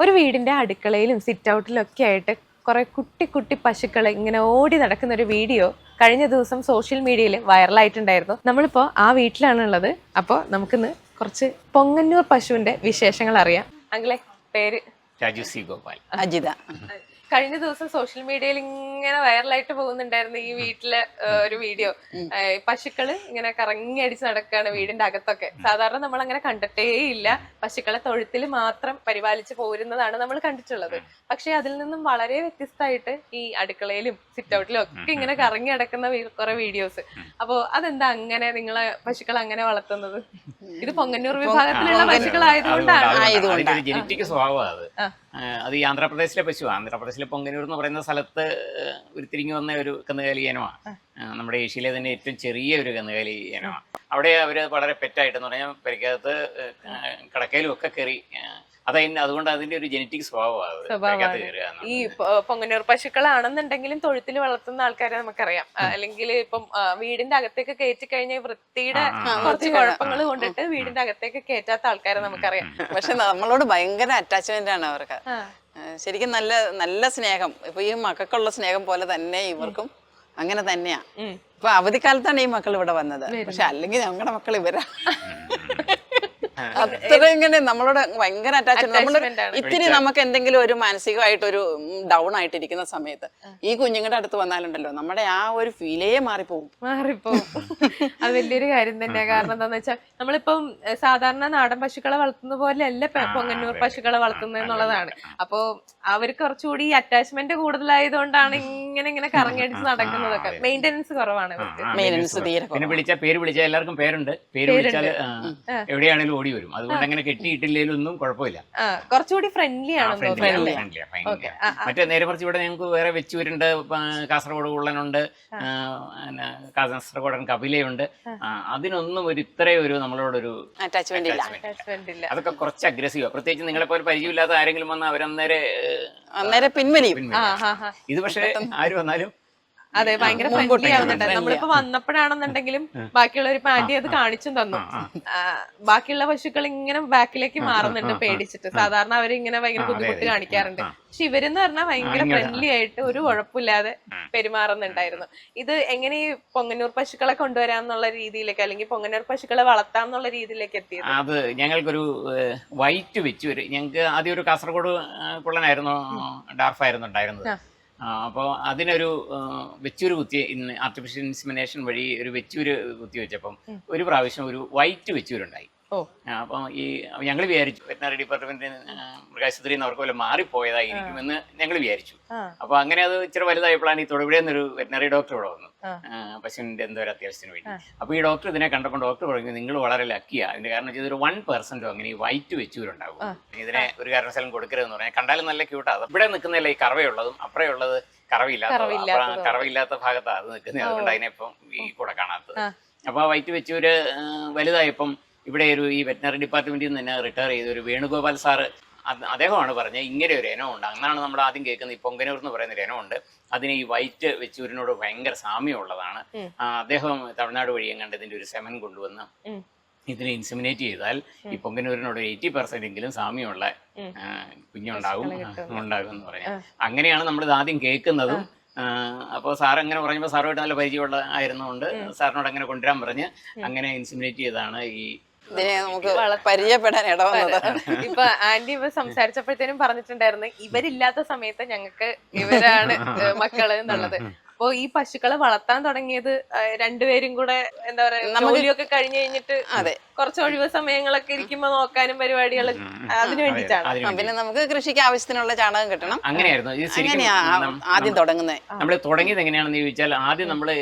ഒരു വീടിന്റെ അടുക്കളയിലും സിറ്റ് ഔട്ടിലും ഒക്കെ ആയിട്ട് കുറെ കുട്ടി കുട്ടി പശുക്കൾ ഇങ്ങനെ ഓടി നടക്കുന്ന ഒരു വീഡിയോ കഴിഞ്ഞ ദിവസം സോഷ്യൽ മീഡിയയിൽ വൈറലായിട്ടുണ്ടായിരുന്നു. നമ്മളിപ്പോൾ ആ വീട്ടിലാണ് ഉള്ളത്. അപ്പോൾ നമുക്കിന്ന് കുറച്ച് പൊങ്ങന്നൂർ പശുവിന്റെ വിശേഷങ്ങൾ അറിയാം. അങ്കിളെ പേര്? രാജു സി ഗോപാൽ. അജിത. കഴിഞ്ഞ ദിവസം സോഷ്യൽ മീഡിയയിൽ ഇങ്ങനെ വൈറലായിട്ട് പോകുന്നുണ്ടായിരുന്നു ഈ വീട്ടിലെ ഒരു വീഡിയോ. പശുക്കള് ഇങ്ങനെ കറങ്ങി അടിച്ച് നടക്കുകയാണ് വീടിന്റെ അകത്തൊക്കെ. സാധാരണ നമ്മൾ അങ്ങനെ കണ്ടിട്ടേ ഇല്ല. പശുക്കളെ തൊഴുത്തിൽ മാത്രം പരിപാലിച്ച് പോരുന്നതാണ് നമ്മൾ കണ്ടിട്ടുള്ളത്. പക്ഷെ അതിൽ നിന്നും വളരെ വ്യത്യസ്തമായിട്ട് ഈ അടുക്കളയിലും സിറ്റ് ഔട്ടിലും ഒക്കെ ഇങ്ങനെ കറങ്ങി നടക്കുന്ന കുറെ വീഡിയോസ്. അപ്പൊ അതെന്താ അങ്ങനെ നിങ്ങളെ പശുക്കൾ അങ്ങനെ വളർത്തുന്നത്? ഇത് പൊങ്ങന്നൂർ വിഭാഗത്തിലുള്ള പശുക്കളായതുകൊണ്ടാണ്. ജനറ്റിക് സ്വഭാവമാണ് അത്. ഈ ആന്ധ്രാപ്രദേശിലെ പശു, ആന്ധ്രാപ്രദേശിലെ പൊങ്കന്നൂർ എന്ന് പറയുന്ന സ്ഥലത്ത് ഉരുത്തിരിഞ്ഞു വന്ന ഒരു കന്നുകാലി ഇനമാണ്. നമ്മുടെ ഏഷ്യയിലെ തന്നെ ഏറ്റവും ചെറിയ ഒരു കന്നുകാലി ഇനമാണ്. അവിടെ അവർ വളരെ പെറ്റായിട്ടെന്ന് പറഞ്ഞാൽ പരിക്കകത്ത് കടക്കയിലും ഒക്കെ കയറി. അതുകൊണ്ട് അതിന്റെ ഒരു ജനറ്റിക് സ്വഭാവമാണ്. ഈ പൊങ്ങന്നൂർ പശുക്കളാണെന്നുണ്ടെങ്കിലും തൊഴുത്തിൽ വളർത്തുന്ന ആൾക്കാരെ നമുക്കറിയാം. അല്ലെങ്കിൽ ഇപ്പം വീടിന്റെ അകത്തേക്ക് കയറ്റി കഴിഞ്ഞാൽ വൃത്തിയുടെ കുറച്ച് കുഴപ്പങ്ങൾ കൊണ്ടിട്ട് വീടിന്റെ അകത്തേക്ക് കയറ്റാത്ത ആൾക്കാരെ നമുക്കറിയാം. പക്ഷെ നമ്മളോട് ഭയങ്കര അറ്റാച്ച്മെന്റ് ആണ് അവർക്ക്. ശരിക്കും നല്ല നല്ല സ്നേഹം. ഇപ്പൊ ഈ മക്കൾക്കുള്ള സ്നേഹം പോലെ തന്നെ ഇവർക്കും അങ്ങനെ തന്നെയാ. ഇപ്പൊ അവധിക്കാലത്താണ് ഈ മക്കൾ ഇവിടെ വന്നത്. പക്ഷെ അല്ലെങ്കിൽ ഞങ്ങളുടെ മക്കൾ ഇവരാ. അത്ര ഇങ്ങനെ നമ്മളോട് ഭയങ്കര അറ്റാച്ച്മെന്റ്. നമ്മൾ ഇത്തിരി നമുക്ക് എന്തെങ്കിലും ഒരു മാനസികമായിട്ട് ഒരു ഡൗൺ ആയിട്ടിരിക്കുന്ന സമയത്ത് ഈ കുഞ്ഞുങ്ങളുടെ അടുത്ത് വന്നാലുണ്ടല്ലോ നമ്മുടെ ആ ഒരു ഫീലേ മാറിപ്പോവും. അത് വലിയൊരു കാര്യം തന്നെയാ. കാരണം എന്താന്ന് വെച്ചാൽ നമ്മളിപ്പം സാധാരണ നാടൻ പശുക്കളെ വളർത്തുന്ന പോലെ അല്ല പൊങ്ങന്നൂർ പശുക്കളെ വളർത്തുന്നത് എന്നുള്ളതാണ്. അപ്പൊ അവർക്ക് കുറച്ചുകൂടി അറ്റാച്ച്മെന്റ് കൂടുതലായതുകൊണ്ടാണ് ഇങ്ങനെ ഇങ്ങനെ കറങ്ങിയടിച്ച് നടക്കുന്നതൊക്കെ. മെയിന്റനൻസ് കുറവാണ്. മെയിന്റനൻസ് തീരെ. പിന്നെ പേര് വിളിച്ചാൽ എല്ലാവർക്കും പേരുണ്ട്. പേര് വിളിച്ചാൽ എവിടെയാണെങ്കിലും ഓടി വരും. അതുകൊണ്ട് അങ്ങനെ കെട്ടിയിട്ടില്ലേലും ഒന്നും കുഴപ്പമില്ല. കുറച്ചുകൂടി ഫ്രണ്ട്ലി ആണ്. മറ്റേ നേരെ മറിച്ച് ഇവിടെ ഞങ്ങൾക്ക് വേറെ വെച്ചൂരുണ്ട്, കാസർഗോഡ് ഉള്ളനുണ്ട്, കാസർഗോഡൻ കപിലയുണ്ട്. അതിനൊന്നും ഇത്രയും ഒരു നമ്മളോടൊരു അറ്റാച്ച്മെന്റ് ഇല്ല. അതൊക്കെ കുറച്ച് അഗ്രസീവാ. പ്രത്യേകിച്ച് നിങ്ങളെ പോലെ പരിചയമില്ലാത്ത ആരെങ്കിലും വന്നാൽ അവരന്നേരെ പിൻവലിയും. ഇത് പക്ഷെ ആര് വന്നാലും അതെ, ഭയങ്കര ഫ്രണ്ട്ലി ആവുന്നുണ്ട്. നമ്മളിപ്പോ വന്നപ്പോഴാണെന്നുണ്ടെങ്കിലും ബാക്കിയുള്ളവർ ആന്റി അത് കാണിച്ചും തന്നു. ബാക്കിയുള്ള പശുക്കൾ ഇങ്ങനെ ബാക്കിലേക്ക് മാറുന്നുണ്ട് പേടിച്ചിട്ട്. സാധാരണ അവരിങ്ങനെ ഭയങ്കര ബുദ്ധിമുട്ട് കാണിക്കാറുണ്ട്. പക്ഷെ ഇവരെന്ന് പറഞ്ഞാൽ ഭയങ്കര ഫ്രണ്ട്ലി ആയിട്ട് ഒരു കുഴപ്പമില്ലാതെ പെരുമാറുന്നുണ്ടായിരുന്നു. ഇത് എങ്ങനെ ഈ പൊങ്ങന്നൂർ പശുക്കളെ കൊണ്ടുവരാന്നുള്ള രീതിയിലേക്ക്, അല്ലെങ്കിൽ പൊങ്ങന്നൂർ പശുക്കളെ വളർത്താന്നുള്ള രീതിയിലേക്ക് എത്തിയത്? അത് ഞങ്ങൾക്കൊരു വൈറ്റ് വെച്ച് ഞങ്ങൾക്ക് ആദ്യം ഒരു കാസർഗോഡ് കുള്ളനായിരുന്നു, ഡാർഫായിരുന്നു ഉണ്ടായിരുന്നത്. അപ്പോൾ അതിനൊരു വെച്ചൂര് ആർട്ടിഫിഷ്യൽ ഇൻസിമിനേഷൻ വഴി ഒരു വെച്ചൂര് കുത്തി വെച്ചപ്പം ഒരു പ്രാവശ്യം ഒരു വൈറ്റ് വെച്ചൂരുണ്ടായി. അപ്പം ഞങ്ങൾ വിചാരിച്ചു വെറ്റനറി ഡിപ്പാർട്ട്മെന്റിൽ മൃഗാശുപത്രിയിൽ നിന്ന് അവർക്ക് വല്ല മാറിപ്പോയതായിരിക്കുമെന്ന് ഞങ്ങൾ വിചാരിച്ചു. അപ്പൊ അങ്ങനെ അത് ഇച്ചിരി വലുതായപ്പോഴാണ് ഈ തൊടുപുഴയിൽ നിന്നൊരു വെറ്റനറി ഡോക്ടർ ഇവിടെ വന്നു പശുവിന്റെ എന്തോ ഒരു അത്യാവശ്യത്തിന് വേണ്ടി. അപ്പൊ ഈ ഡോക്ടർ ഇതിനെ കണ്ടപ്പോൾ ഡോക്ടർ പറഞ്ഞു, നിങ്ങൾ വളരെ ലക്കിയാ. അതിന്റെ കാരണം വെച്ചാൽ ഒരു 1% അങ്ങനെ ഈ വൈറ്റ് വെച്ചൂരുണ്ടാവും. ഇതിനെ ഒരു കാരണവശാലും കൊടുക്കരുതെന്ന് പറഞ്ഞാൽ. കണ്ടാലും നല്ല ക്യൂട്ടാണ്. ഇവിടെ നിൽക്കുന്നതല്ല ഈ കറവയുള്ളതും, അപ്പുറയുള്ളത് കറവയില്ലാത്ത ഭാഗത്താണ് അത് നിൽക്കുന്നത്. അതുകൊണ്ട് അതിനെപ്പം ഈ കൂടെ കാണാത്തത്. അപ്പൊ ആ വൈറ്റ് വെച്ചൂര് വലുതായപ്പം ഇവിടെ ഈ വെറ്റനറി ഡിപ്പാർട്ട്മെന്റിൽ നിന്ന് തന്നെ റിട്ടയർ ചെയ്ത ഒരു വേണുഗോപാൽ സാറ്, അദ്ദേഹമാണ് പറഞ്ഞത് ഇങ്ങനെ ഒരു ഇനമുണ്ട്. അന്നാണ് നമ്മൾ ആദ്യം കേൾക്കുന്നത്. ഈ പൊങ്കന്നൂർ എന്ന് പറയുന്ന ഒരു ഇനമുണ്ട്. അതിന് ഈ വൈറ്റ് വെച്ചൂരിനോട് ഭയങ്കര സാമ്യമുള്ളതാണ്. അദ്ദേഹം തമിഴ്നാട് വഴി എങ്ങാണ്ട് ഇതിന്റെ ഒരു സെമൻ കൊണ്ടുവന്ന് ഇതിനെ ഇൻസെമിനേറ്റ് ചെയ്താൽ ഈ പൊങ്കന്നൂരിനോട് 80% എങ്കിലും സാമ്യമുള്ള കുഞ്ഞുണ്ടാകും എന്ന് പറയാം. അങ്ങനെയാണ് നമ്മളിത് ആദ്യം കേൾക്കുന്നതും. അപ്പോൾ സാർ അങ്ങനെ പറഞ്ഞപ്പോൾ സാറുമായിട്ട് നല്ല പരിചയമുള്ള ആയിരുന്നുകൊണ്ട് സാറിനോട് അങ്ങനെ കൊണ്ടുവരാൻ പറഞ്ഞ് അങ്ങനെ ഇൻസെമിനേറ്റ് ചെയ്താണ് ഈ നമുക്ക് പരിചയപ്പെടാൻ ഇടവന്നത്. ഇപ്പൊ ആന്റി ഇവ സംസാരിച്ചപ്പോഴത്തേനും പറഞ്ഞിട്ടുണ്ടായിരുന്നു, ഇവരില്ലാത്ത സമയത്ത് ഞങ്ങൾക്ക് ഇവരാണ് മക്കള് എന്നുള്ളത്. അപ്പൊ ഈ പശുക്കളെ വളർത്താൻ തുടങ്ങിയത് രണ്ടുപേരും കൂടെ എന്താ പറയാ, ജോലിയൊക്കെ കഴിഞ്ഞു കഴിഞ്ഞിട്ട് കുറച്ച് ഒഴിവ് സമയങ്ങളൊക്കെ ഇരിക്കുമ്പോ നോക്കാനും പരിപാടികൾ അതിനു വേണ്ടിയിട്ടാണ്. പിന്നെ നമുക്ക് കൃഷിക്ക് ആവശ്യത്തിനുള്ള ചാണകം കിട്ടണം. അങ്ങനെയായിരുന്നു ആദ്യം തുടങ്ങുന്നത്. നമ്മൾ തുടങ്ങിയത് എങ്ങനെയാണെന്ന് ചോദിച്ചാൽ, ആദ്യം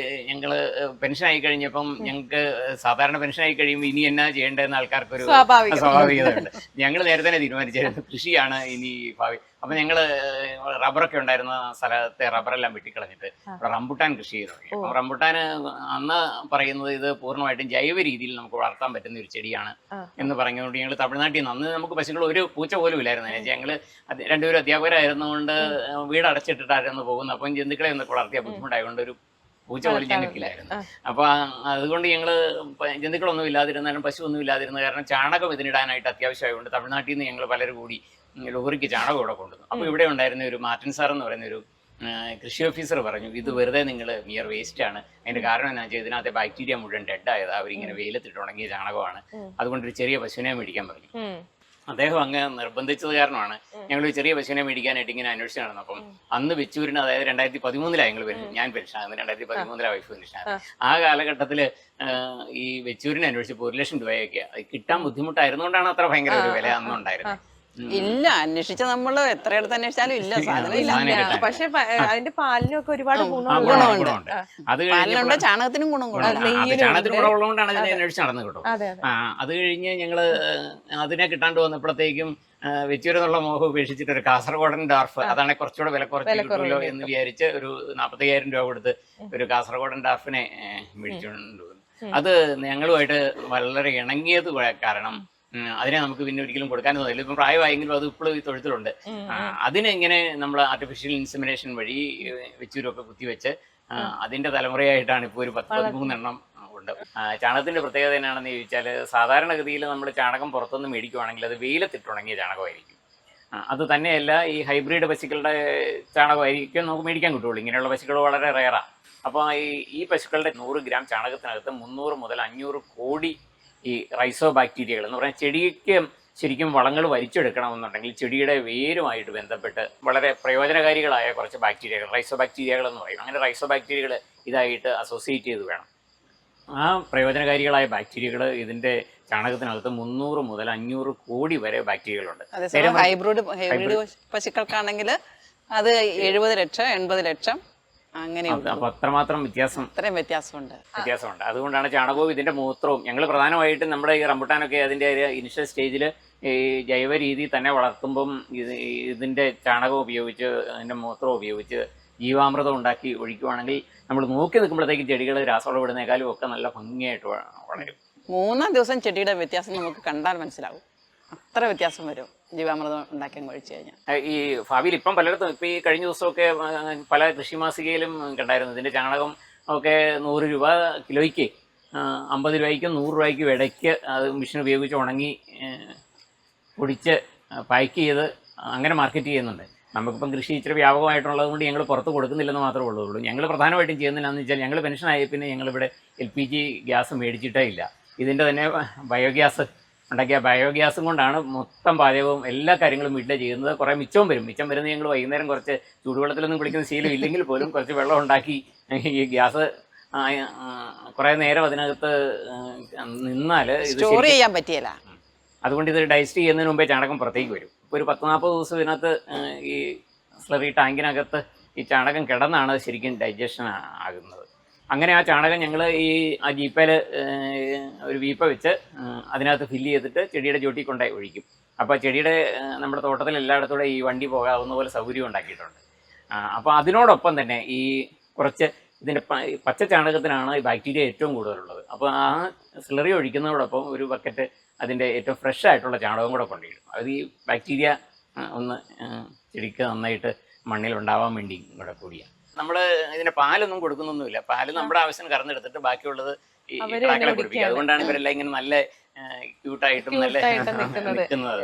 ഞങ്ങള് പെൻഷൻ ആയി കഴിഞ്ഞപ്പം ഞങ്ങൾക്ക് സാധാരണ പെൻഷൻ ആയി കഴിയുമ്പോൾ ഇനി എന്നാ ചെയ്യേണ്ടതെന്ന് ആൾക്കാർക്കൊരു സ്വാഭാവികതയുണ്ട്. ഞങ്ങൾ നേരത്തെ തന്നെ തീരുമാനിച്ചായിരുന്നു കൃഷിയാണ് ഇനി ഭാവി. അപ്പൊ ഞങ്ങള് റബ്ബറൊക്കെ ഉണ്ടായിരുന്ന സ്ഥലത്തെ റബ്ബറെല്ലാം വെട്ടിക്കളഞ്ഞിട്ട് റംബുട്ടാൻ കൃഷി ചെയ്ത് തുടങ്ങി. അപ്പൊ റംബുട്ടാൻ അന്ന് പറയുന്നത് ഇത് പൂർണ്ണമായിട്ടും ജൈവ രീതിയിൽ നമുക്ക് വളർത്താൻ പറ്റുന്ന ഒരു ചെടിയാണ് എന്ന് പറഞ്ഞുകൊണ്ട് ഞങ്ങൾ തമിഴ്നാട്ടിൽ നിന്ന്, അന്ന് നമുക്ക് പശുക്കൾ ഒരു പൂച്ച പോലും ഇല്ലായിരുന്നു. ഞങ്ങള് രണ്ടുപേരും അധ്യാപകരായിരുന്നുകൊണ്ട് വീട് അടച്ചിട്ടിട്ടായിരുന്നു പോകുന്നത്. അപ്പം ജന്തുക്കളെ ഒന്നൊക്കെ വളർത്തിയ ബുദ്ധിമുട്ടായതുകൊണ്ട് ഒരു പൂച്ച പോലും ഞങ്ങൾക്കില്ലായിരുന്നു. അപ്പൊ അതുകൊണ്ട് ഞങ്ങള് ജന്തുക്കളൊന്നും ഇല്ലാതിരുന്നാലും പശു ഒന്നും ഇല്ലാതിരുന്ന കാരണം ചാണകം ഇതിനിടാനായിട്ട് അത്യാവശ്യമായതുകൊണ്ട് തമിഴ്നാട്ടിൽ നിന്ന് ഞങ്ങൾ പലരും കൂടി ലോറിക്ക് ചാണകം ഇവിടെ കൊണ്ടുവന്നു. അപ്പൊ ഇവിടെ ഉണ്ടായിരുന്ന ഒരു മാർട്ടിൻ സാർ എന്ന് പറയുന്ന ഒരു കൃഷി ഓഫീസർ പറഞ്ഞു, ഇത് വെറുതെ നിങ്ങൾ മിയർ വേസ്റ്റ് ആണ്. അതിന്റെ കാരണം എന്താ വെച്ചാൽ ഇതിനകത്തെ ബാക്ടീരിയ മുഴുവൻ ഡെഡ് ആയത് അവരിങ്ങനെ വെയിലത്തിട്ട് ഉണങ്ങിയ ചാണകമാണ്, അതുകൊണ്ട് ഒരു ചെറിയ പശുവിനെ മേടിക്കാൻ പറഞ്ഞു. അദ്ദേഹം അങ്ങ് നിർബന്ധിച്ചത് കാരണമാണ് ഞങ്ങൾ ഒരു ചെറിയ പശുവിനെ മേടിക്കാനായിട്ട് ഇങ്ങനെ അന്വേഷിച്ച് നടന്നപ്പം അന്ന് വെച്ചൂരിന്, അതായത് 2013 ഞങ്ങൾ ഞാൻ പെൻഷനാകുന്നത്, 2013 വൈഫ് പെൻഷനാണ്. ആ കാലഘട്ടത്തിൽ ഈ വെച്ചൂരിനെ അന്വേഷിച്ചപ്പോൾ 1 ലക്ഷം രൂപയൊക്കെ അത് കിട്ടാൻ ബുദ്ധിമുട്ടായിരുന്നുകൊണ്ടാണ് അത്ര ഭയങ്കര ഒരു വില അന്നുണ്ടായിരുന്നത്. ഇല്ല, അന്വേഷിച്ച നമ്മള് എത്രയിടത്ത് അന്വേഷിച്ചാലും ഇല്ല, സാധനം ഇല്ല. പക്ഷെ അതിന്റെ പാലിനൊക്കെ ഒരുപാട് ഗുണമുണ്ട്. പാലിനുണ്ട്, ചാണകത്തിനും ചാണകത്തിന് ഗുണമുള്ളതുകൊണ്ടാണ് അതിനെ അന്വേഷിച്ച് നടന്നത് കേട്ടോ. അത് കഴിഞ്ഞ് ഞങ്ങള് അതിനെ കിട്ടാണ്ട് വന്നപ്പോഴത്തേക്കും വെച്ചൂരെന്നുള്ള മോഹം ഉപേക്ഷിച്ചിട്ട് ഒരു കാസർഗോഡൻ ഡാർഫ്, അതാണ് കുറച്ചുകൂടെ വില കുറച്ച് കിട്ടുമല്ലോ എന്ന് വിചാരിച്ച് ഒരു 40,000 രൂപ കൊടുത്ത് ഒരു കാസർഗോഡൻ ഡാർഫിനെ മേടിച്ചുകൊണ്ട് വന്നു. അത് ഞങ്ങളുമായിട്ട് വളരെ ഇണങ്ങിയത് കാരണം അതിനെ നമുക്ക് പിന്നെ ഒരിക്കലും കൊടുക്കാൻ തോന്നില്ല. ഇപ്പം പ്രായമായെങ്കിലും അത് ഇപ്പോഴും ഈ തൊഴുത്തിലുണ്ട്. അതിനെങ്ങനെ നമ്മൾ ആർട്ടിഫിഷ്യൽ ഇൻസെമിനേഷൻ വഴി വെച്ചൂരൊക്കെ കുത്തിവെച്ച് അതിന്റെ തലമുറയായിട്ടാണ് ഇപ്പോൾ ഒരു 10-13 എണ്ണം ഉണ്ട്. ചാണകത്തിന്റെ പ്രത്യേകത എന്നാണെന്ന് ചോദിച്ചാൽ, സാധാരണഗതിയിൽ നമ്മൾ ചാണകം പുറത്തുനിന്ന് മേടിക്കുവാണെങ്കിൽ അത് വെയിലത്തിട്ടുണങ്ങിയ ചാണകമായിരിക്കും. അത് തന്നെയല്ല, ഈ ഹൈബ്രിഡ് പശുക്കളുടെ ചാണകമായിരിക്കും നമുക്ക് മേടിക്കാൻ കിട്ടുള്ളൂ. ഇങ്ങനെയുള്ള പശുക്കൾ വളരെ റെയറാണ്. അപ്പോൾ ഈ പശുക്കളുടെ 100 ഗ്രാം ചാണകത്തിനകത്ത് 300 മുതൽ 500 കോടി ഈ റൈസോ ബാക്ടീരിയകൾ എന്ന് പറഞ്ഞാൽ ചെടിക്ക് ശരിക്കും വളങ്ങൾ വലിച്ചെടുക്കണമെന്നുണ്ടെങ്കിൽ ചെടിയുടെ വേരുമായിട്ട് ബന്ധപ്പെട്ട് വളരെ പ്രയോജനകാരികളായ കുറച്ച് ബാക്ടീരിയകൾ, റൈസോ ബാക്ടീരിയകൾ എന്ന് പറയും. അങ്ങനെ റൈസോ ബാക്ടീരിയകൾ ഇതായിട്ട് അസോസിയേറ്റ് ചെയ്ത് വേണം. ആ പ്രയോജനകാരികളായ ബാക്ടീരിയകൾ ഇതിന്റെ ചാണകത്തിനകത്ത് 300 മുതൽ 500 കോടി വരെ ബാക്ടീരിയകളുണ്ട്. ഹൈബ്രിഡ് പശുക്കൾക്കാണെങ്കിൽ അത് 70 ലക്ഷം 80 ലക്ഷം അങ്ങനെയുണ്ട്. അപ്പൊ അത്രമാത്രം വ്യത്യാസമുണ്ട്. അതുകൊണ്ടാണ് ചാണകവും ഇതിന്റെ മൂത്രവും ഞങ്ങൾ പ്രധാനമായിട്ടും നമ്മുടെ ഈ റംബുട്ടാനൊക്കെ അതിന്റെ ഇനിഷ്യൽ സ്റ്റേജിൽ ഈ ജൈവ രീതി തന്നെ വളർത്തുമ്പം ഇതിന്റെ ചാണകം ഉപയോഗിച്ച് അതിന്റെ മൂത്രം ഉപയോഗിച്ച് ജീവാമൃതം ഉണ്ടാക്കി ഒഴിക്കുവാണെങ്കിൽ നമ്മൾ നോക്കി നിൽക്കുമ്പോഴത്തേക്ക് ചെടികൾ രാസവളം ഇടുന്നേക്കാളും ഒക്കെ നല്ല ഭംഗിയായിട്ട് വളരും. 3-ാം ദിവസം ചെടിയുടെ വ്യത്യാസം നമുക്ക് കണ്ടാൽ മനസ്സിലാവും. അത്ര വ്യത്യാസം വരും ജീവാമൃതം ഉണ്ടാക്കി ഒഴിച്ചു കഴിഞ്ഞാൽ. ഈ ഭാവിയിൽ ഇപ്പം പലയിടത്തും ഇപ്പം ഈ കഴിഞ്ഞ ദിവസമൊക്കെ പല കൃഷി മാസികയിലും കണ്ടായിരുന്നു ഇതിൻ്റെ ചാണകം ഒക്കെ 100 രൂപ കിലോയ്ക്ക്, 50 രൂപയ്ക്കും 100 രൂപയ്ക്കും ഇടയ്ക്ക് അത് മെഷീൻ ഉപയോഗിച്ച് ഉണങ്ങി പൊടിച്ച് പാക്ക് ചെയ്ത് അങ്ങനെ മാർക്കറ്റ് ചെയ്യുന്നുണ്ട്. നമുക്കിപ്പം കൃഷി ഇച്ചിരി വ്യാപകമായിട്ടുള്ളത് കൊണ്ട് ഞങ്ങൾ പുറത്ത് കൊടുക്കുന്നില്ലെന്ന് മാത്രമേ ഉള്ളൂ. ഞങ്ങൾ പ്രധാനമായിട്ടും ചെയ്യുന്നില്ലെന്ന് വെച്ചാൽ ഞങ്ങൾ പെൻഷനായി പിന്നെ ഞങ്ങളിവിടെ LPG ഗ്യാസ് മേടിച്ചിട്ടേ ഇല്ല. ഇതിൻ്റെ തന്നെ ബയോഗ്യാസ് ഉണ്ടാക്കിയ ബയോഗ്യാസും കൊണ്ടാണ് മൊത്തം പാചകവും എല്ലാ കാര്യങ്ങളും വീട്ടിൽ ചെയ്യുന്നത്. കുറേ മിച്ചം വരുന്നത് ഞങ്ങൾ വൈകുന്നേരം കുറച്ച് ചൂടുവെള്ളത്തിലൊന്നും കുളിക്കുന്ന ശീലം ഇല്ലെങ്കിൽ പോലും കുറച്ച് വെള്ളം ഉണ്ടാക്കി ഈ ഗ്യാസ് കുറേ നേരം അതിനകത്ത് നിന്നാൽ സ്റ്റോർ ചെയ്യാൻ പറ്റിയല്ല. അതുകൊണ്ട് ഇത് ഡൈജസ്റ്റ് ചെയ്യുന്നതിന് മുമ്പേ ചാണകം പുറത്തേക്ക് വരും. ഇപ്പോൾ ഒരു 10-40 ദിവസം ഇതിനകത്ത് ഈ സ്ലറി ടാങ്കിനകത്ത് ഈ ചാണകം കിടന്നാണ് ശരിക്കും ഡൈജഷൻ ആകുന്നത്. അങ്ങനെ ആ ചാണകം ഞങ്ങൾ ആ ജീപ്പയിൽ ഒരു വീപ്പ വെച്ച് അതിനകത്ത് ഫില്ല് ചെയ്തിട്ട് ചെടിയുടെ ചോട്ടിൽ കൊണ്ടായി ഒഴിക്കും. അപ്പോൾ ചെടിയുടെ നമ്മുടെ തോട്ടത്തിൽ എല്ലായിടത്തൂടെ ഈ വണ്ടി പോകാവുന്ന പോലെ സൗകര്യം ഉണ്ടാക്കിയിട്ടുണ്ട്. അപ്പോൾ അതിനോടൊപ്പം തന്നെ ഈ കുറച്ച് ഇതിൻ്റെ പച്ച ചാണകത്തിനാണ് ഈ ബാക്ടീരിയ ഏറ്റവും കൂടുതലുള്ളത്. അപ്പോൾ ആ സ്ലറി ഒഴിക്കുന്നതോടൊപ്പം ഒരു ബക്കറ്റ് അതിൻ്റെ ഏറ്റവും ഫ്രഷ് ആയിട്ടുള്ള ചാണകം കൂടെ കൊണ്ടിടും. അത് ഈ ബാക്ടീരിയ ഒന്ന് ചെടിക്ക് നന്നായിട്ട് മണ്ണിലുണ്ടാവാൻ വേണ്ടി കൂടെ കൂടിയാണ്. നമ്മൾ ഇതിന്റെ പാലൊന്നും കൊടുക്കുന്നൊന്നുമില്ല. പാല് നമ്മുടെ ആവശ്യം കറന്നെടുത്തിട്ട് ബാക്കിയുള്ളത് ഈ കിടാക്കളെ കുടിപ്പിക്കുക. അതുകൊണ്ടാണ് ഇവരെല്ലാം ഇങ്ങനെ നല്ല ക്യൂട്ടായിട്ടും നല്ല നിൽക്കുന്നത്.